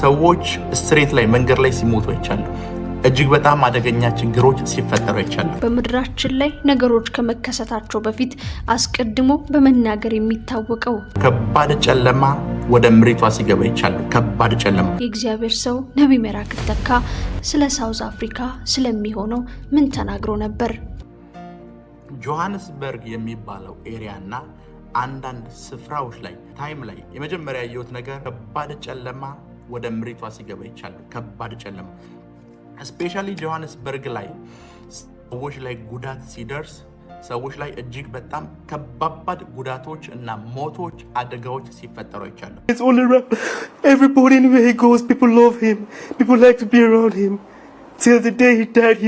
ሰዎች ስትሬት ላይ መንገድ ላይ ሲሞቱ አይቻሉ። እጅግ በጣም አደገኛ ችግሮች ሲፈጠሩ አይቻሉ። በምድራችን ላይ ነገሮች ከመከሰታቸው በፊት አስቀድሞ በመናገር የሚታወቀው ከባድ ጨለማ ወደ ምሪቷ ሲገባ አይቻሉ። ከባድ ጨለማ። የእግዚአብሔር ሰው ነቢይ ሚራክል ተካ ስለ ሳውዝ አፍሪካ ስለሚሆነው ምን ተናግሮ ነበር? ጆሃንስበርግ የሚባለው ኤሪያና አንዳንድ ስፍራዎች ላይ ታይም ላይ የመጀመሪያ ያየሁት ነገር ከባድ ጨለማ ወደ ምሪቷ ሲገባ ይቻላል። ከባድ ጨለማ ስፔሻሊ ጆሃንስበርግ ላይ ሰዎች ላይ ጉዳት ሲደርስ ሰዎች ላይ እጅግ በጣም ከባባድ ጉዳቶች እና ሞቶች አደጋዎች ሲፈጠሩ ይቻላል። It's all around. Everybody anywhere he goes, people love him. People like to be around him. Till the day he died,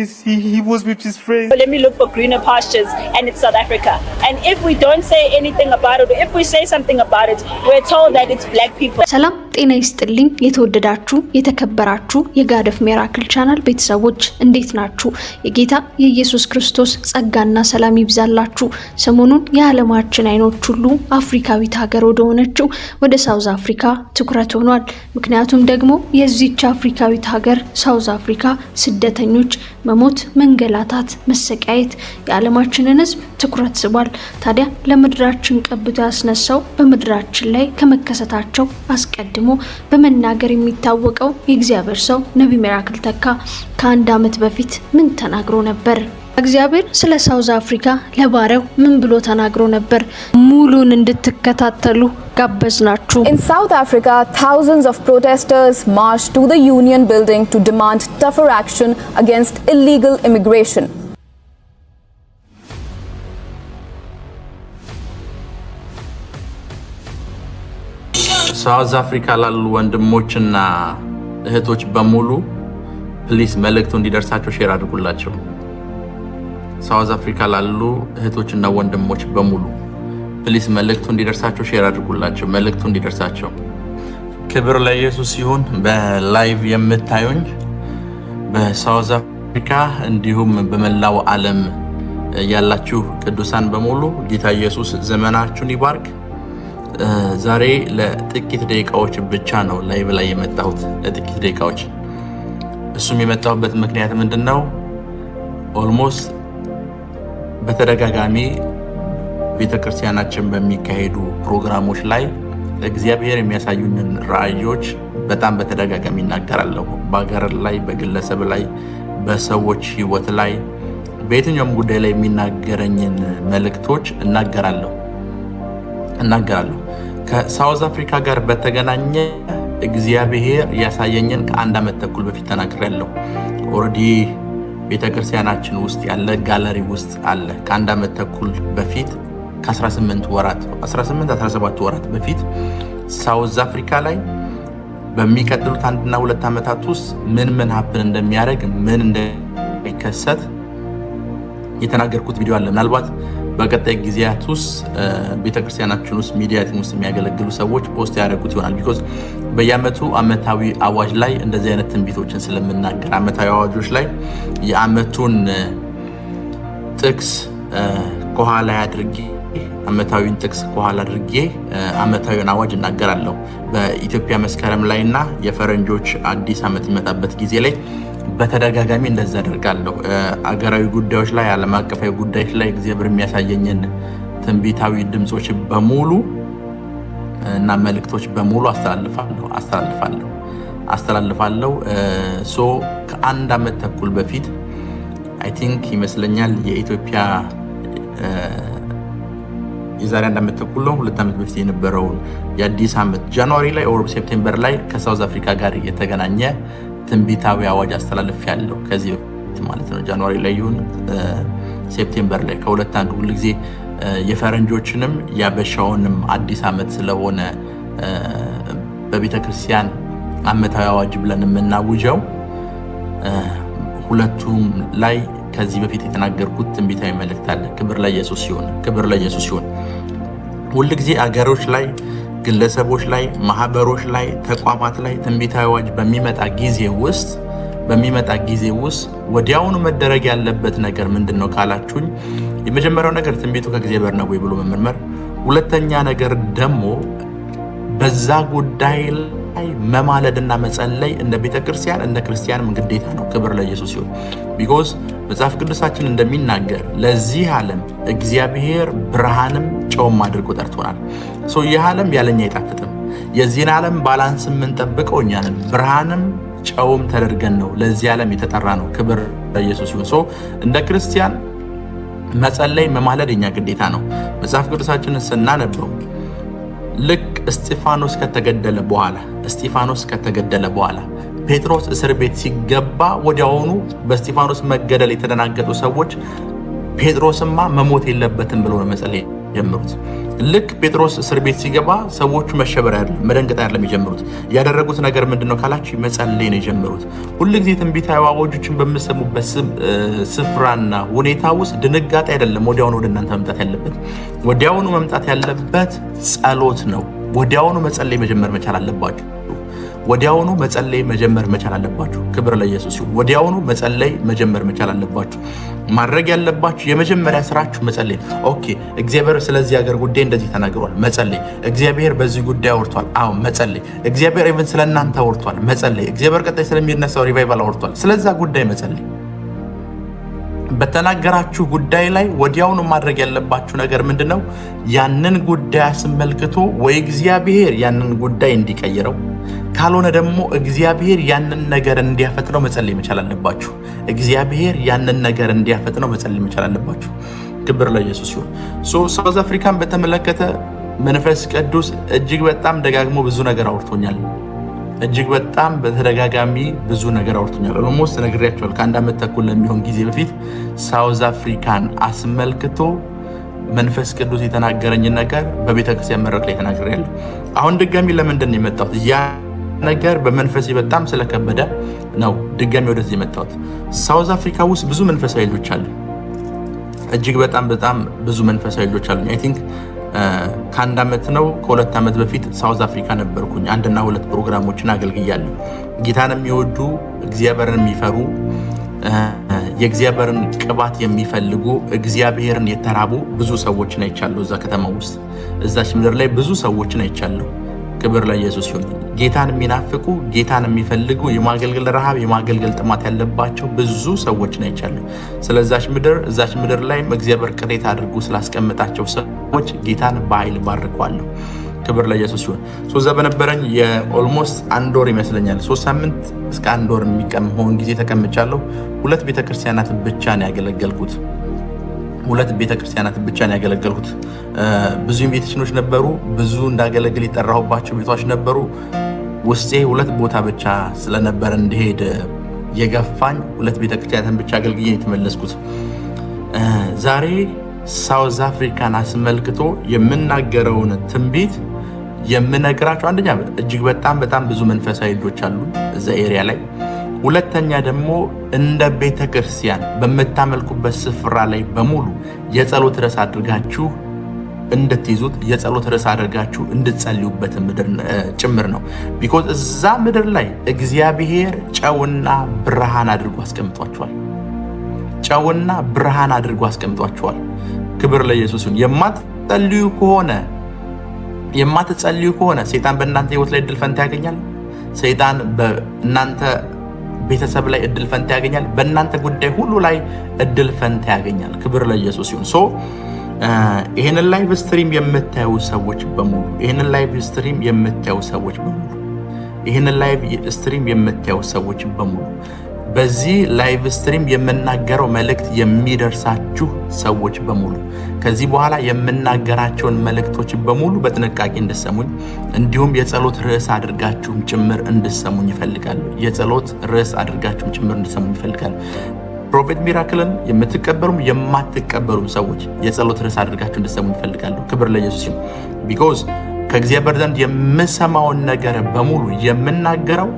he was with his friends. Let me look for greener pastures, and it's South Africa. And if we don't say anything about it, or if we say something about it, we're told that it's black people. ሰላም ጤና ይስጥልኝ። የተወደዳችሁ የተከበራችሁ የጋደፍ ሚራክል ቻናል ቤተሰቦች እንዴት ናችሁ? የጌታ የኢየሱስ ክርስቶስ ጸጋና ሰላም ይብዛላችሁ። ሰሞኑን የዓለማችን አይኖች ሁሉ አፍሪካዊት ሀገር ወደ ሆነችው ወደ ሳውዝ አፍሪካ ትኩረት ሆኗል። ምክንያቱም ደግሞ የዚህች አፍሪካዊት ሀገር ሳውዝ አፍሪካ ስደተኞች መሞት፣ መንገላታት፣ መሰቃየት የዓለማችንን ሕዝብ ትኩረት ስቧል። ታዲያ ለምድራችን ቀብቶ ያስነሳው በምድራችን ላይ ከመከሰታቸው አስቀድሞ በመናገር የሚታወቀው የእግዚአብሔር ሰው ነቢይ ሚራክል ተካ ከአንድ ዓመት በፊት ምን ተናግሮ ነበር? እግዚአብሔር ስለ ሳውዝ አፍሪካ ለባሪያው ምን ብሎ ተናግሮ ነበር? ሙሉን እንድትከታተሉ ጋበዝናችሁ። In South Africa, thousands of protesters marched to the Union building to demand tougher action against illegal immigration. ሳውዝ አፍሪካ ላሉ ወንድሞችና እህቶች በሙሉ ፕሊስ መልእክቱ እንዲደርሳቸው ሼር አድርጉላቸው። ሳውዝ አፍሪካ ላሉ እህቶችና ወንድሞች በሙሉ ፕሊስ መልእክቱ እንዲደርሳቸው ሼር አድርጉላቸው። መልእክቱ እንዲደርሳቸው። ክብር ለኢየሱስ ይሁን። በላይቭ የምታዩኝ በሳውዝ አፍሪካ እንዲሁም በመላው ዓለም ያላችሁ ቅዱሳን በሙሉ ጌታ ኢየሱስ ዘመናችሁን ይባርክ። ዛሬ ለጥቂት ደቂቃዎች ብቻ ነው ላይቭ ላይ የመጣሁት፣ ለጥቂት ደቂቃዎች። እሱም የመጣሁበት ምክንያት ምንድነው? ኦልሞስት በተደጋጋሚ ቤተክርስቲያናችን በሚካሄዱ ፕሮግራሞች ላይ እግዚአብሔር የሚያሳዩኝን ራእዮች በጣም በተደጋጋሚ እናገራለሁ። በአገር ላይ፣ በግለሰብ ላይ፣ በሰዎች ህይወት ላይ፣ በየትኛውም ጉዳይ ላይ የሚናገረኝን መልእክቶች እናገራለሁ። ከሳውዝ አፍሪካ ጋር በተገናኘ እግዚአብሔር ያሳየኝን ከአንድ ዓመት ተኩል በፊት ተናግሬያለሁ። ኦልሬዲ ቤተክርስቲያናችን ውስጥ ያለ ጋለሪ ውስጥ አለ። ከአንድ ዓመት ተኩል በፊት ከ18 17 ወራት በፊት ሳውዝ አፍሪካ ላይ በሚቀጥሉት 1 እና 2 ዓመታት ውስጥ ምን ሀፕን እንደሚያደርግ ምን እንደሚከሰት የተናገርኩት ቪዲዮ አለ። ምናልባት በቀጣይ ጊዜያት ውስጥ ቤተክርስቲያናችን ውስጥ ሚዲያ ቲም ውስጥ የሚያገለግሉ ሰዎች ፖስት ያደርጉት ይሆናል። ቢኮዝ በየዓመቱ ዓመታዊ አዋጅ ላይ እንደዚህ አይነት ትንቢቶችን ስለምናገር ዓመታዊ አዋጆች ላይ የዓመቱን ጥቅስ ከኋላ አድርጌ ዓመታዊን ጥቅስ ከኋላ አድርጌ ዓመታዊን አዋጅ እናገራለሁ። በኢትዮጵያ መስከረም ላይና የፈረንጆች አዲስ ዓመት የሚመጣበት ጊዜ ላይ በተደጋጋሚ እንደዛ አደርጋለሁ። አገራዊ ጉዳዮች ላይ፣ ዓለም አቀፋዊ ጉዳዮች ላይ እግዚአብሔር የሚያሳየኝን ትንቢታዊ ድምጾች በሙሉ እና መልእክቶች በሙሉ አስተላልፋለሁ። ሶ ከአንድ ዓመት ተኩል በፊት አይ ቲንክ ይመስለኛል የኢትዮጵያ የዛሬ 1 ዓመት ተኩል ነው 2 ዓመት በፊት የነበረውን የአዲስ ዓመት ጃንዋሪ ላይ ኦር ሴፕቴምበር ላይ ከሳውዝ አፍሪካ ጋር የተገናኘ ትንቢታዊ አዋጅ አስተላልፌያለሁ። ከዚህ በፊት ማለት ነው ጃንዋሪ ላይ ይሁን ሴፕቴምበር ላይ ከሁለት አንዱ ሁሉ ጊዜ የፈረንጆችንም ያበሻውንም አዲስ ዓመት ስለሆነ በቤተክርስቲያን ዓመታዊ አዋጅ ብለን የምናውጀው ሁለቱም ላይ ከዚህ በፊት የተናገርኩት ትንቢታዊ መልእክት አለ። ክብር ለኢየሱስ ይሁን። ሁሉ ጊዜ አገሮች ላይ፣ ግለሰቦች ላይ፣ ማህበሮች ላይ፣ ተቋማት ላይ ትንቢታዊ አዋጅ በሚመጣ ጊዜ ውስጥ ወዲያውኑ መደረግ ያለበት ነገር ምንድነው ካላችሁኝ፣ የመጀመሪያው ነገር ትንቢቱ ከእግዚአብሔር ነው ወይ ብሎ መመርመር። ሁለተኛ ነገር ደግሞ በዛ ጉዳይ መማለድና መጸለይ እንደ ቤተክርስቲያን እንደ ክርስቲያንም ግዴታ ነው። ክብር ለኢየሱስ ይሁን። ቢኮዝ መጽሐፍ ቅዱሳችን እንደሚናገር ለዚህ ዓለም እግዚአብሔር ብርሃንም ጨውም አድርጎ ጠርቶናል። ይህ ዓለም ያለኛ አይጣፍጥም። የዚህን ዓለም ባላንስ የምንጠብቀው እኛ ነን። ብርሃንም ጨውም ተደርገን ነው ለዚህ ዓለም የተጠራ ነው። ክብር ለኢየሱስ ይሁን። እንደ ክርስቲያን መጸለይ መማለድ የኛ ግዴታ ነው። መጽሐፍ ቅዱሳችንን ስናነበው ልክ እስጢፋኖስ ከተገደለ በኋላ ጴጥሮስ እስር ቤት ሲገባ ወዲያውኑ በእስጢፋኖስ መገደል የተደናገጡ ሰዎች ጴጥሮስማ መሞት የለበትም ብሎ ነው መጸለይ ጀመሩት። ልክ ጴጥሮስ እስር ቤት ሲገባ ሰዎቹ መሸበር አይደለም መደንገጥ አይደለም የጀመሩት። ያደረጉት ነገር ምንድነው ካላችሁ መጸለይ ነው የጀመሩት። ሁልጊዜ ትንቢታዊ አዋጆችን በሚሰሙበት ስፍራና ሁኔታ ውስጥ ድንጋጤ አይደለም ወዲያውኑ ወደ እናንተ መምጣት ያለበት። ወዲያውኑ መምጣት ያለበት ጸሎት ነው። ወዲያውኑ መጸለይ መጀመር መቻል አለባችሁ። ወዲያውኑ መጸለይ መጀመር መቻል አለባችሁ። ክብር ለኢየሱስ ይሁን። ወዲያውኑ መጸለይ መጀመር መቻል አለባችሁ። ማድረግ ያለባችሁ የመጀመሪያ ስራችሁ መጸለይ። ኦኬ እግዚአብሔር ስለዚህ ሀገር ጉዳይ እንደዚህ ተናግሯል፣ መጸለይ። እግዚአብሔር በዚህ ጉዳይ አውርቷል፣ አዎ መጸለይ። እግዚአብሔር ኢቭን ስለናንተ አውርቷል፣ መጸለይ። እግዚአብሔር ቀጣይ ስለሚነሳው ሪቫይቫል አውርቷል፣ ስለዛ ጉዳይ መጸለይ። በተናገራችሁ ጉዳይ ላይ ወዲያውኑ ማድረግ ያለባችሁ ነገር ምንድነው? ያንን ጉዳይ አስመልክቶ ወይ እግዚአብሔር ያንን ጉዳይ እንዲቀይረው ካልሆነ ደግሞ እግዚአብሔር ያንን ነገር እንዲያፈጥነው መጸለይ መቻል አለባችሁ። እግዚአብሔር ያንን ነገር እንዲያፈጥነው መጸለይ መቻል አለባችሁ። ክብር ለኢየሱስ ይሁን። ሳውዝ አፍሪካን በተመለከተ መንፈስ ቅዱስ እጅግ በጣም ደጋግሞ ብዙ ነገር አውርቶኛል። እጅግ በጣም በተደጋጋሚ ብዙ ነገር አውርቶኛል። ኦልሞስት ነግሬያቸዋለሁ። ከአንድ ዓመት ተኩል ለሚሆን ጊዜ በፊት ሳውዝ አፍሪካን አስመልክቶ መንፈስ ቅዱስ የተናገረኝ ነገር በቤተክርስቲያን መድረክ ላይ ተናግሬያለሁ። አሁን ድጋሚ ለምንድን ነው የመጣሁት? ያ ነገር በመንፈሴ በጣም ስለከበደ ነው ድጋሚ ወደዚህ የመጣሁት። ሳውዝ አፍሪካ ውስጥ ብዙ መንፈሳዊ ልጆች አሉ። እጅግ በጣም ብዙ መንፈሳዊ ልጆች አሉ። አይ ቲንክ ከአንድ ዓመት ነው ከሁለት ዓመት በፊት ሳውዝ አፍሪካ ነበርኩኝ። 1 እና 2 ፕሮግራሞችን አገልግያለሁ። ጌታን የሚወዱ እግዚአብሔርን የሚፈሩ የእግዚአብሔርን ቅባት የሚፈልጉ እግዚአብሔርን የተራቡ ብዙ ሰዎችን አይቻለሁ። እዛ ከተማ ውስጥ እዛች ምድር ላይ ብዙ ሰዎችን አይቻለሁ። ክብር ለኢየሱስ ይሁን። ጌታን የሚናፍቁ ጌታን የሚፈልጉ የማገልገል ረሃብ የማገልገል ጥማት ያለባቸው ብዙ ሰዎችን አይቻለሁ። ስለዛች ምድር ላይ እግዚአብሔር ቅሬታ አድርጎ ስላስቀመጣቸው ሰዎች ጌታን በኃይል ባርኳለሁ። ክብር ለኢየሱስ ይሁን። እዛ በነበረኝ የኦልሞስት 1 ወር ይመስለኛል 3 ሳምንት እስከ 1 ወር የሚሆን ጊዜ ተቀምጫለሁ። 2 ቤተክርስቲያናት ብቻ ነው ያገለገልኩት። 2 ቤተክርስቲያናት ብቻ ነው ያገለገልኩት። ብዙ ኢንቪቴሽኖች ነበሩ። ብዙ እንዳገለግል የጠራሁባቸው ቤቶች ነበሩ። ውስጤ 2 ቦታ ብቻ ስለነበረ እንድሄድ የገፋኝ 2 ቤተክርስቲያናትን ብቻ አገልግዬ የተመለስኩት። ዛሬ ሳውዝ አፍሪካን አስመልክቶ የምናገረውን ትንቢት የምነግራቸው አንደኛ እጅግ በጣም ብዙ መንፈሳዊ ልጆች አሉ እዛ ኤሪያ ላይ። ሁለተኛ ደግሞ እንደ ቤተክርስቲያን በምታመልኩበት ስፍራ ላይ በሙሉ የጸሎት ርዕስ አድርጋችሁ እንድትይዙት የጸሎት ርዕስ አድርጋችሁ እንድትጸልዩበት ምድር ጭምር ነው። ቢኮዝ እዛ ምድር ላይ እግዚአብሔር ጨውና ብርሃን አድርጎ አስቀምጧቸዋል። ጨውና ብርሃን አድርጎ አስቀምጧቸዋል። ክብር ለኢየሱስ ይሁን። የማትጸልዩ ከሆነ ሰይጣን በእናንተ ህይወት ላይ እድል ፈንታ ያገኛል። ሰይጣን በእናንተ ቤተሰብ ላይ እድል ፈንታ ያገኛል። በእናንተ ጉዳይ ሁሉ ላይ እድል ፈንታ ያገኛል። ክብር ለኢየሱስ ይሁን። ይሄንን ላይቭ ስትሪም የምታዩ ሰዎች በሙሉ በዚህ ላይቭ ስትሪም የምናገረው መልእክት የሚደርሳችሁ ሰዎች በሙሉ ከዚህ በኋላ የምናገራቸውን መልእክቶች በሙሉ በጥንቃቄ እንድሰሙኝ እንዲሁም የጸሎት ርዕስ አድርጋችሁም ጭምር እንድሰሙኝ ይፈልጋሉ። ፕሮፌት ሚራክልን የምትቀበሉም የማትቀበሉም ሰዎች የጸሎት ርዕስ አድርጋችሁ እንድሰሙኝ ይፈልጋሉ። ክብር ለኢየሱስ ይሁን። ቢኮዝ ከእግዚአብሔር ዘንድ የምሰማውን ነገር በሙሉ የምናገረው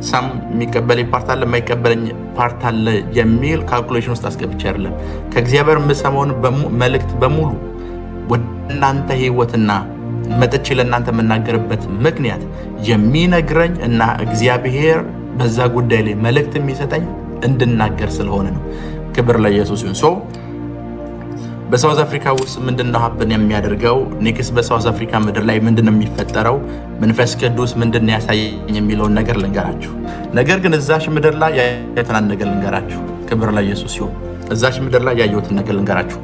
ሳም የሚቀበለኝ ፓርት አለ የማይቀበለኝ ፓርት አለ የሚል ካልኩሌሽን ውስጥ አስገብቼ አይደለም። ከእግዚአብሔር የምሰማውን መልእክት በሙሉ ወደ እናንተ ህይወትና መጥቼ ለእናንተ የምናገርበት ምክንያት የሚነግረኝ እና እግዚአብሔር በዛ ጉዳይ ላይ መልእክት የሚሰጠኝ እንድናገር ስለሆነ ነው። ክብር ለኢየሱስ ይሁን። በሳውዝ አፍሪካ ውስጥ ምንድነው ሀብን የሚያደርገው? ኔክስ በሳውዝ አፍሪካ ምድር ላይ ምንድነው የሚፈጠረው? መንፈስ ቅዱስ ምንድነው ያሳየኝ የሚለውን ነገር ልንገራችሁ። ነገር ግን እዛሽ ምድር ላይ ያየሁትን ነገር ልንገራችሁ። ክብር ለኢየሱስ ይሁን። እዛሽ ምድር ላይ ያየሁትን ነገር ልንገራችሁ።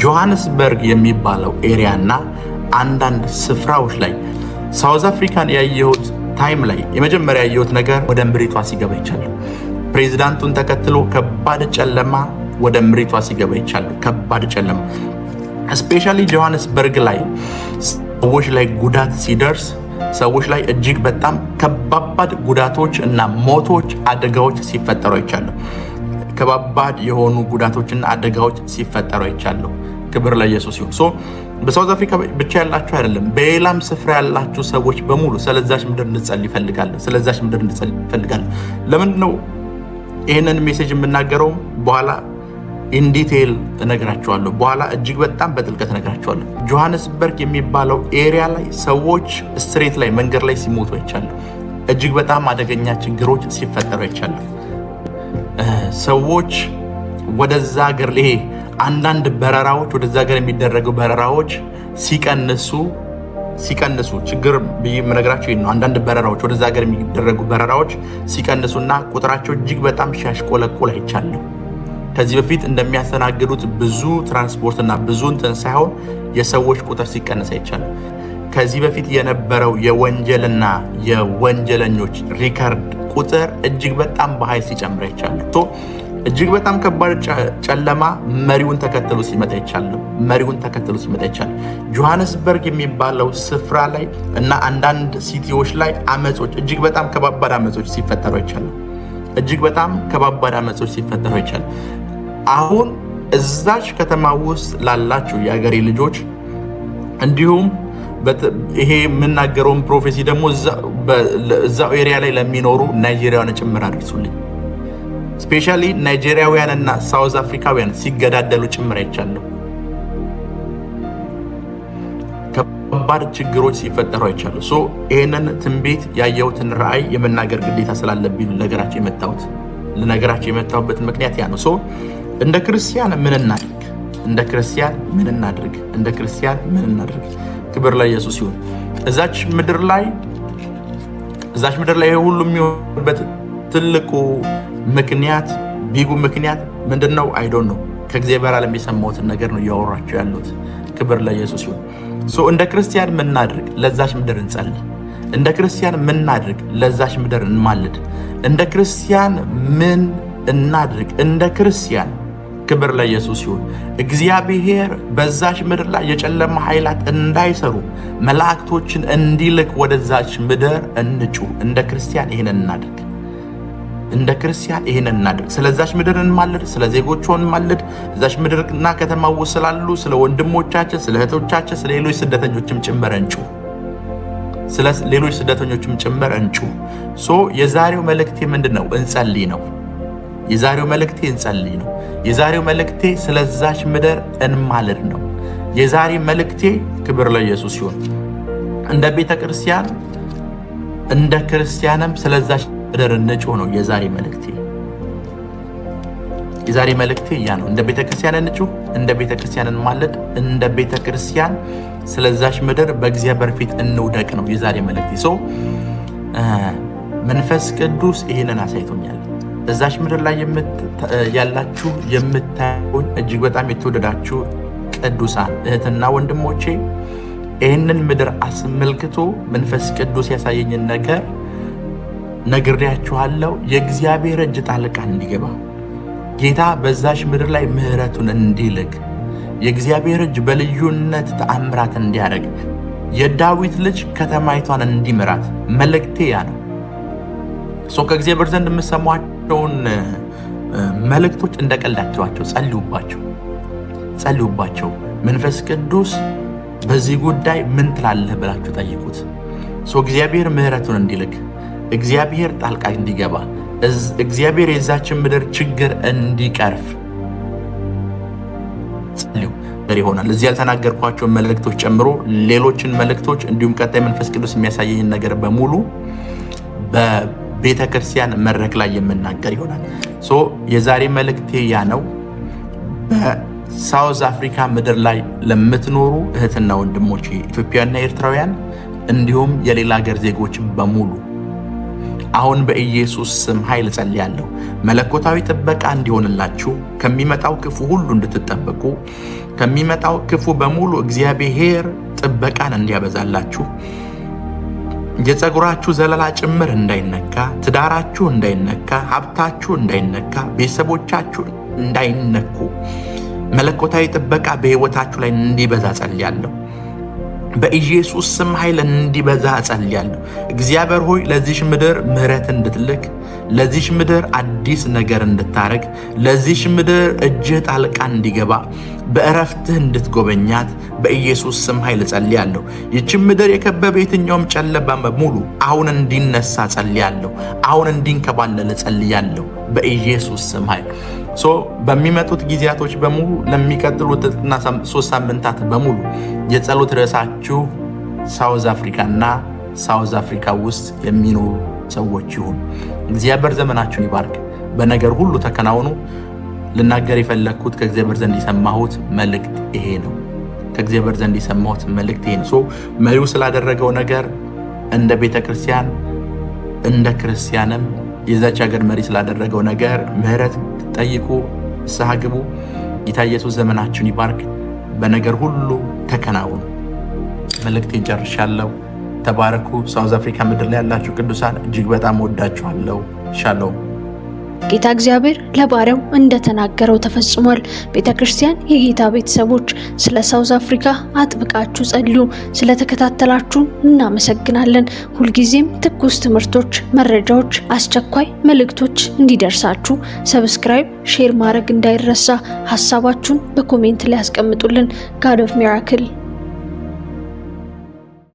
ጆሃንስበርግ የሚባለው ኤሪያና አንዳንድ ስፍራዎች ላይ ሳውዝ አፍሪካን ያየሁት ታይም ላይ የመጀመሪያ ያየሁት ነገር ወደ ምድሪቷ ሲገባ ይቻላል። ፕሬዚዳንቱን ተከትሎ ከባድ ጨለማ ወደ ምድሪቷ ሲገባ ይቻላል። ከባድ ጨለማ ስፔሻሊ ጆሃንስበርግ ላይ ሰዎች ላይ ጉዳት ሲደርስ፣ ሰዎች ላይ እጅግ በጣም ከባባድ ጉዳቶች እና ሞቶች፣ አደጋዎች ሲፈጠሩ ይቻላል። ከባባድ የሆኑ ጉዳቶችና አደጋዎች ሲፈጠሩ ይቻላል። ክብር ለኢየሱስ ይሁን። ሶ በሳውዝ አፍሪካ ብቻ ያላችሁ አይደለም፣ በሌላም ስፍራ ያላችሁ ሰዎች በሙሉ ስለዛች ምድር እንጸልይ ይፈልጋሉ። ስለዛች ምድር እንጸልይ ይፈልጋሉ። ለምን ነው ይሄንን ሜሴጅ የምናገረው? በኋላ ኢን ዲቴል እነግራችኋለሁ። በኋላ እጅግ በጣም በጥልቀት እነግራችኋለሁ። ጆሃንስበርግ የሚባለው ኤሪያ ላይ ሰዎች ስትሬት ላይ መንገድ ላይ ሲሞቱ አይቻለሁ። እጅግ በጣም አደገኛ ችግሮች ሲፈጠሩ አይቻለሁ። ሰዎች ወደዛ ሀገር ላይ አንዳንድ በረራዎች ወደዛ ሀገር የሚደረጉ በረራዎች ሲቀንሱ ችግር ብዬ የምነግራቸው ነው። አንዳንድ በረራዎች ወደዛ ሀገር የሚደረጉ በረራዎች ሲቀንሱና ቁጥራቸው እጅግ በጣም ሲያሽቆለቆል አይቻለሁ። ከዚህ በፊት እንደሚያስተናግዱት ብዙ ትራንስፖርትና ብዙ እንትን ሳይሆን የሰዎች ቁጥር ሲቀነስ አይቻልም። ከዚህ በፊት የነበረው የወንጀልና የወንጀለኞች ሪከርድ ቁጥር እጅግ በጣም በኃይል ሲጨምር አይቻልም። እጅግ በጣም ከባድ ጨለማ መሪውን ተከትሎ ሲመጣ ይቻላል። ጆሃንስበርግ የሚባለው ስፍራ ላይ እና አንዳንድ ሲቲዎች ላይ አመጾች፣ እጅግ በጣም ከባባድ አመጾች ሲፈጠሩ አይቻልም። አሁን እዛች ከተማ ውስጥ ላላችሁ የአገሬ ልጆች እንዲሁም ይሄ የምናገረውን ፕሮፌሲ ደግሞ እዛው ኤሪያ ላይ ለሚኖሩ ናይጄሪያውያን ጭምር አድርሱልኝ። ስፔሻሊ ናይጄሪያውያንና ሳውዝ አፍሪካውያን ሲገዳደሉ ጭምር አይቻለሁ። ከባድ ችግሮች ሲፈጠሩ አይቻለሁ። ሶ ይሄንን ትንቢት ያየሁትን ራእይ የመናገር ግዴታ ስላለብኝ ልነገራችሁ የመጣሁበት ምክንያት ያ ነው። ሶ እንደ ክርስቲያን ምን እናድርግ? ክብር ለኢየሱስ ይሁን። እዛች ምድር ላይ ይሄ ሁሉ የሚሆንበት ትልቁ ምክንያት ቢጉ ምክንያት ምንድነው? አይ ዶንት ኖ። ከእግዚአብሔር ዓለም የሰማሁትን ነገር ነው እያወራችሁ ያሉት። ክብር ለኢየሱስ ይሁን። ሶ እንደ ክርስቲያን ምን እናድርግ? ለዛች ምድር እንጸልይ። እንደ ክርስቲያን ምን እናድርግ? ለዛች ምድር እንማልድ። እንደ ክርስቲያን ምን እናድርግ? እንደ ክርስቲያን ክብር ለኢየሱስ ይሁን። እግዚአብሔር በዛች ምድር ላይ የጨለማ ኃይላት እንዳይሰሩ መላእክቶችን እንዲልክ ወደዛች ምድር እንጩህ። እንደ ክርስቲያን ይሄንን እናድርግ። ስለዛች ምድር እንማልድ፣ ስለ ዜጎቿ እንማልድ። እዛች ምድርና ከተማ ውስጥ ስላሉ ስለ ወንድሞቻችን፣ ስለ እህቶቻችን፣ ስለ ሌሎች ስደተኞችም ጭምር እንጩህ። ሶ የዛሬው መልእክቴ ምንድነው? እንጸልይ ነው። የዛሬው መልእክቴ ስለዛች ምድር እንማልድ ነው። የዛሬ መልእክቴ ክብር ለኢየሱስ ይሁን። እንደ ቤተ ክርስቲያን እንደ ክርስቲያንም ስለዛች ምድር እንጩህ ነው የዛሬ መልእክቴ ያ ነው። እንደ ቤተ ክርስቲያን እንጩህ፣ እንደ ቤተ ክርስቲያን እንማልድ፣ እንደ ቤተ ክርስቲያን ስለዛች ምድር በእግዚአብሔር ፊት እንውደቅ ነው የዛሬ መልእክቴ። ሶ መንፈስ ቅዱስ ይሄንን አሳይቶኛል። እዛች ምድር ላይ ያላችሁ የምታዩኝ እጅግ በጣም የተወደዳችሁ ቅዱሳን እህትና ወንድሞቼ ይህንን ምድር አስመልክቶ መንፈስ ቅዱስ ያሳየኝን ነገር ነግሬያችኋለሁ። የእግዚአብሔር እጅ ጣልቃ እንዲገባ፣ ጌታ በዛች ምድር ላይ ምሕረቱን እንዲልክ፣ የእግዚአብሔር እጅ በልዩነት ተአምራት እንዲያደርግ፣ የዳዊት ልጅ ከተማይቷን እንዲምራት መልእክቴ ያ ነው። ከእግዚአብሔር ዘንድ የምሰሟቸውን መልእክቶች እንደቀልዳችኋቸው ጸልዩባቸው። መንፈስ ቅዱስ በዚህ ጉዳይ ምን ትላለህ ብላችሁ ጠይቁት። እግዚአብሔር ምሕረቱን እንዲልክ፣ እግዚአብሔር ጣልቃ እንዲገባ፣ እግዚአብሔር የዛችን ምድር ችግር እንዲቀርፍ ጸልዩ ይሆናል። እዚህ ያልተናገርኳቸውን መልእክቶች ጨምሮ ሌሎችን መልእክቶች እንዲሁም ቀጣይ መንፈስ ቅዱስ የሚያሳየኝን ነገር በሙሉ በቤተ ክርስቲያን መድረክ ላይ የምናገር ይሆናል። የዛሬ መልእክቴ ያ ነው። ሳውዝ አፍሪካ ምድር ላይ ለምትኖሩ እህትና ወንድሞቼ ኢትዮጵያውያንና ኤርትራውያን እንዲሁም የሌላ ሀገር ዜጎች በሙሉ አሁን በኢየሱስ ስም ኃይል ጸልያለሁ። መለኮታዊ ጥበቃ እንዲሆንላችሁ፣ ከሚመጣው ክፉ ሁሉ እንድትጠበቁ፣ ከሚመጣው ክፉ በሙሉ እግዚአብሔር ጥበቃን እንዲያበዛላችሁ፣ የፀጉራችሁ ዘለላ ጭምር እንዳይነካ፣ ትዳራችሁ እንዳይነካ፣ ሀብታችሁ እንዳይነካ፣ ቤተሰቦቻችሁ እንዳይነኩ መለኮታዊ ጥበቃ በህይወታችሁ ላይ እንዲበዛ ጸልያለሁ። በኢየሱስ ስም ኃይል እንዲበዛ ጸልያለሁ። እግዚአብሔር ሆይ ለዚህ ምድር ምህረት እንድትልክ፣ ለዚህ ምድር አዲስ ነገር እንድታረግ፣ ለዚህ ምድር እጅህ ጣልቃ እንዲገባ፣ በእረፍትህ እንድትጎበኛት በኢየሱስ ስም ኃይል ጸልያለሁ። ይህች ምድር የከበበ የትኛውም ጨለማ በሙሉ አሁን እንዲነሳ ጸልያለሁ። አሁን እንዲንከባለል ጸልያለሁ በኢየሱስ ስም ኃይል። በሚመጡት ጊዜያቶች በሙሉ ለሚቀጥሉት 3 ሳምንታት በሙሉ የጸሎት ርዕሳችሁ ሳውዝ አፍሪካና ሳውዝ አፍሪካ ውስጥ የሚኖሩ ሰዎች ይሁን። እግዚአብሔር ዘመናችሁን ይባርክ። በነገር ሁሉ ተከናወኑ። ልናገር የፈለግኩት ከእግዚአብሔር ዘንድ የሰማሁት መልእክት ይሄ ነው። ከእግዚአብሔር ዘንድ የሰማሁት መልእክት ይሄ ነው። መሪው ስላደረገው ነገር እንደ ቤተክርስቲያን እንደ ክርስቲያንም የዛች ሀገር መሪ ስላደረገው ነገር ምህረት ጠይቁ፣ ንስሐ ግቡ። ጌታ ኢየሱስ ዘመናችሁን ይባርክ። በነገር ሁሉ ተከናወኑ። መልእክቴን ጨርሻለሁ። ተባረኩ። ሳውዝ አፍሪካ ምድር ላይ ያላችሁ ቅዱሳን እጅግ በጣም ወዳችኋለሁ። ሻሎም። ጌታ እግዚአብሔር ለባሪያው እንደተናገረው ተፈጽሟል። ቤተክርስቲያን የጌታ ቤተሰቦች ስለ ሳውዝ አፍሪካ አጥብቃችሁ ጸልዩ። ስለተከታተላችሁ እናመሰግናለን። ሁልጊዜም ትኩስ ትምህርቶች፣ መረጃዎች፣ አስቸኳይ መልእክቶች እንዲደርሳችሁ ሰብስክራይብ፣ ሼር ማድረግ እንዳይረሳ። ሐሳባችሁን በኮሜንት ላይ አስቀምጡልን። ጋድ ኦፍ ሚራክል